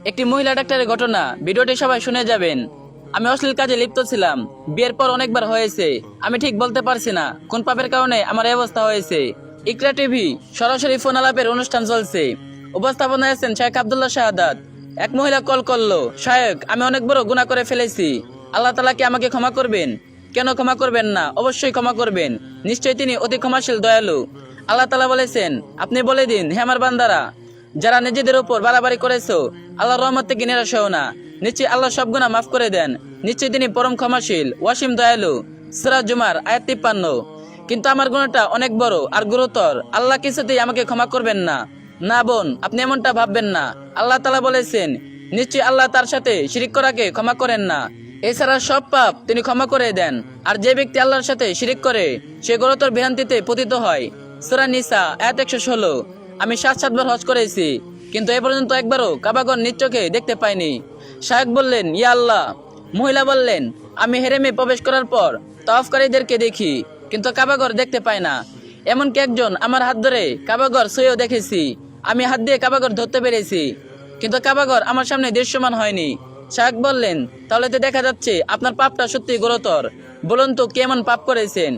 একটি মহিলা ডাক্তারের ঘটনা, ভিডিওটি সবাই শুনে যাবেন। আমি অশ্লীল কাজে লিপ্ত ছিলাম, বিয়ের পর অনেকবার হয়েছে। আমি ঠিক বলতে পারছি না কোন পাপের কারণে আমার এই অবস্থা হয়েছে। ইকরা টিভি সরাসরি ফোন আলাপের অনুষ্ঠান চলছে। উপস্থাপনায় আছেন শেখ আব্দুল্লাহ শাহাদাত। এক মহিলা কল করলো, শায়েখ আমি অনেক বড় গুনাহ করে ফেলেছি, আল্লাহ তাআলা কি আমাকে ক্ষমা করবেন? কেন ক্ষমা করবেন না? অবশ্যই ক্ষমা করবেন, নিশ্চয়ই তিনি অতি ক্ষমাশীল দয়ালু। আল্লাহ তাআলা বলেছেন, আপনি বলে দিন, হে আমার বান্দারা, যারা নিজেদের উপর বাড়াবাড়ি করেছো, আল্লাহর রহমত থেকে নিরাশ হও না, নিশ্চয়ই আল্লাহ সব গুনাহ মাফ করে দেন, নিশ্চয়ই তিনি পরম ক্ষমাশীল ওয়াসিম দয়ালু। সূরা জুমার আয়াত 53। কিন্তু আমার গুনাহটা অনেক বড় আর গুরুতর, আল্লাহ কিছুতেই আমাকে ক্ষমা করবেন না। না বোন, আপনি এমনটা ভাববেন না। আল্লাহ তাআলা বলেছেন, নিশ্চয়ই আল্লাহ তার সাথে শিরিক করাকে ক্ষমা করেন না। এছাড়া সব পাপ তিনি ক্ষমা করে দেন। আর যে ব্যক্তি আল্লাহর সাথে শিরিক করে সে গুরুতর ভ্রান্তিতে পতিত হয়। সূরা নিসা আয়াত 116। আমি 7 বার হজ করেছি, কিন্তু এ পর্যন্ত একবারও কাবাগর নিজ চোখে দেখতে পাইনি। শায়েখ বললেন, ইয়া আল্লাহ। মহিলা বললেন, আমি হেরেমে প্রবেশ করার পর তাওয়াফকারীদেরকে দেখি, কিন্তু কাবাগর দেখতে পাই না। এমনকি একজন আমার হাত ধরে কাবাগর ছুঁয়েও দেখেছি। আমি হাত দিয়ে কাবাগর ধরতে পেরেছি, কিন্তু কাবাগর আমার সামনে দৃশ্যমান হয়নি। শায়েখ বললেন, তাহলে তো দেখা যাচ্ছে আপনার পাপটা সত্যি গুরুতর। বলুন তো কেমন পাপ করেছেন,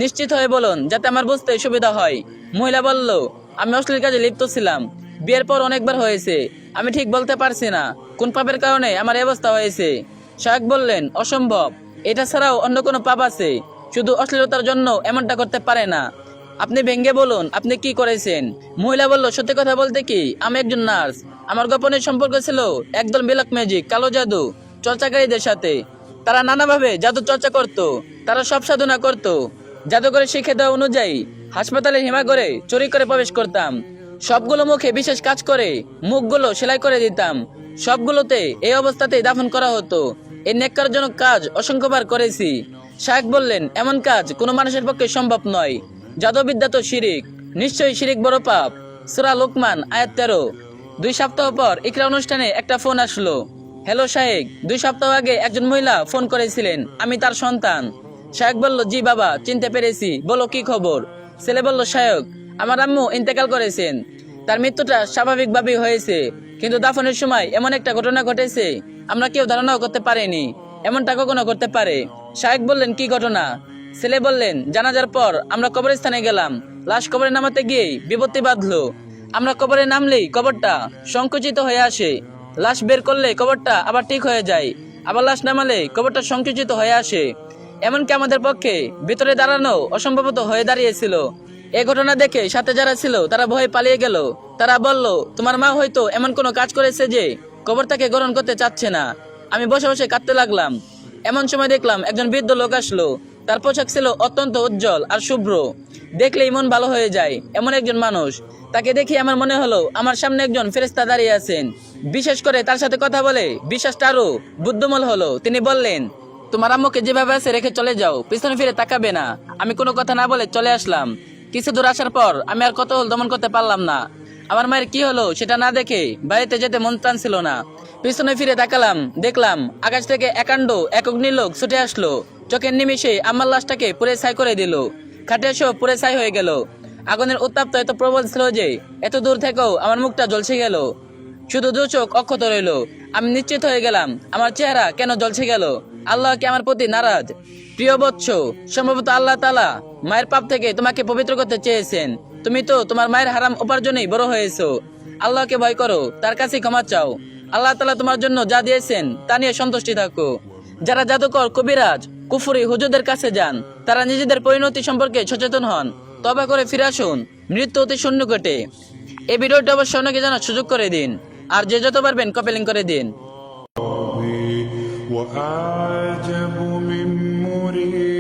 নিশ্চিত হয়ে বলুন যাতে আমার বুঝতে সুবিধা হয়। মহিলা বলল, আমি অশ্লীল কাজে লিপ্ত ছিলাম, বিয়ের পর অনেকবার হয়েছে। আমি ঠিক বলতে পারছি না কোন পাপের কারণে আমার এই অবস্থা হয়েছে। শায়েখ বললেন, অসম্ভব, এটা ছাড়াও অন্য কোনো পাপ আছে, শুধু অশ্লীলতার জন্য এমনটা করতে পারে না। আপনি ভেঙ্গে বলুন আপনি কি করেছেন। মহিলা বলল, সত্যি কথা বলতে কি, আমি একজন নার্স। আমার গোপনের সম্পর্ক ছিল একদল ব্ল্যাক ম্যাজিক, কালো জাদু চর্চাকারীদের সাথে। তারা নানাভাবে জাদু চর্চা করত, তারা সব সাধনা করত। জাদুঘরে শিখে দেওয়া অনুযায়ী হাসপাতালের হিমাগরে চুরি করে প্রবেশ করতাম। সবগুলো মুখে বিশেষ কাজ করে মুখগুলো সেলাই করে দিতাম। সবগুলোতে এই অবস্থাতেই দাফন করা হতো। এই নেককারজনক কাজ অসংখ্যবার করেছি। শায়েখ বললেন, এমন কাজ কোনো মানুষের পক্ষে সম্ভব নয়। জাদুবিদ্যা তো শিরিক, নিশ্চয়ই শিরিক বড় পাপ। সূরা লোকমান আয়াত 13। 2 সপ্তাহ পর ইকরা অনুষ্ঠানে একটা ফোন আসলো। হ্যালো শায়েখ, 2 সপ্তাহ আগে একজন মহিলা ফোন করেছিলেন, আমি তার সন্তান। শায়েখ বলল, জি বাবা, চিনতে পেরেছি, বলো কি খবর। ছেলে বলল, শায়েখ আমার আম্মু ইন্তেকাল করেছেন। তার মৃত্যুটা স্বাভাবিকভাবেই হয়েছে, কিন্তু দাফনের সময় এমন একটা ঘটনা ঘটেছে আমরা কেউ ধারণাও করতে পারিনি এমনটা কখনো করতে পারে। শায়েখ বললেন, কি ঘটনা? ছেলে বললেন, জানাজার পর আমরা কবরস্থানে গেলাম, লাশ কবরে নামাতে গিয়েই বিপত্তি বাঁধলো। আমরা কবরে নামলেই কবরটা সংকুচিত হয়ে আসে, লাশ বের করলে কবরটা আবার ঠিক হয়ে যায়, আবার লাশ নামালে কবরটা সংকুচিত হয়ে আসে। এমনকি আমাদের পক্ষে ভিতরে দাঁড়ানো অসম্ভবত হয়ে দাঁড়িয়েছিল। এ ঘটনা দেখে সাথে যারা ছিল তারা ভয়ে পালিয়ে গেল। তারা বলল, তোমার মা হয়তো এমন কোনো কাজ করেছে যে কবর তাকে গ্রহণ করতে চাচ্ছে না। আমি বসে বসে কাঁদতে লাগলাম। এমন সময় দেখলাম একজন বৃদ্ধ লোক আসলো। তার পোশাক ছিল অত্যন্ত উজ্জ্বল আর শুভ্র, দেখলেই মন ভালো হয়ে যায় এমন একজন মানুষ। তাকে দেখে আমার মনে হলো আমার সামনে একজন ফেরেশতা দাঁড়িয়ে আছেন। বিশেষ করে তার সাথে কথা বলে বিশ্বাসটা আরো বুদ্ধমূল হলো। তিনি বললেন, তোমার আম্মুকে যেভাবে আছে রেখে চলে যাও, পিছনে ফিরে তাকাবে না। আমি কোনো কথা না বলে চলে আসলাম। কিছু দূর আসার পর আমি আর কতল দমন করতে পারলাম না। আমার মায়ের কি হলো সেটা না দেখে বাড়িতে যেতে মন টানছিল না। পিছনে ফিরে তাকালাম, দেখলাম আকাশ থেকে একাণ্ড এক অগ্নিলোক ছুটে আসলো। চোখের নিমিষে আমার লাশটাকে পুড়ে ছাই করে দিল। খাটে সব পুড়ে ছাই হয়ে গেল। আগুনের উত্তাপ তো এত প্রবল ছিল যে এত দূর থেকেও আমার মুখটা ঝলসে গেল, শুধু 2 চোখ অক্ষত রইল। আমি নিশ্চিত হয়ে গেলাম আমার চেহারা কেন ঝলসে গেল। আল্লাহ কি আমার প্রতি নারাজ? প্রিয় বৎস, সম্ভবত আল্লাহ তাআলা মায়ের পাপ থেকে তোমাকে পবিত্র করতে চেয়েছেন। তুমি তো তোমার মায়ের হারাম উপার্জনেই বড় হয়েছো। আল্লাহকে ভয় করো, তার কাছে ক্ষমা চাও। আল্লাহ তাআলা তোমার জন্য যা দিয়েছেন তা নিয়ে সন্তুষ্টি থাকো। যারা জাদুকর, কবিরাজ, কুফরি হুজুরদের কাছে যান, তারা নিজেদের পরিণতি সম্পর্কে সচেতন হন। তবা করে ফিরে আসুন, মৃত্যু অতি সন্নিকটে। এই ভিডিওটি অবশ্যই অন্যকে জানার সুযোগ করে দিন, আর যে যত পারবেন কপি লিংক করে দিন। وأعجب من مريد